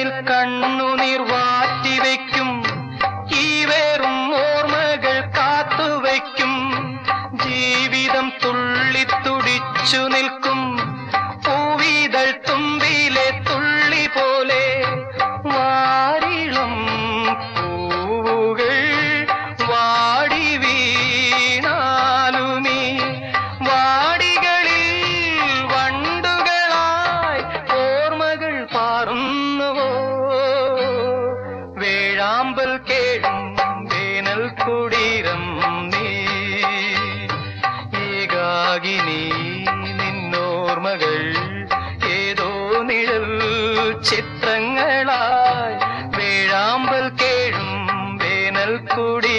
കനിൽ കണ്ണുനീർ വാറ്റിവെക്കും ഈ വേറും ഓർമ്മകൾ കാത്തുവയ്ക്കും ജീവിതം തുള്ളിത്തുടിച്ചു നിൽക്കും പൂവിതൾ തുമ്പിലെ തുള്ളി പോലെ വാരിളം പൂവുകൾ വാടി വീണാലുമീ വാടികളിൽ വണ്ടുകളായി ഓർമ്മകൾ പാറുന്നുവോ വേഴാമ്പൽ കേഴും വേനൽ കുടീരം നീ ഏകാകിനി നിന്നോർമ്മകൾ ഏതോ നിഴൽ ചിത്രങ്ങളായി വേഴാമ്പൽ കേഴും വേനൽ കുടി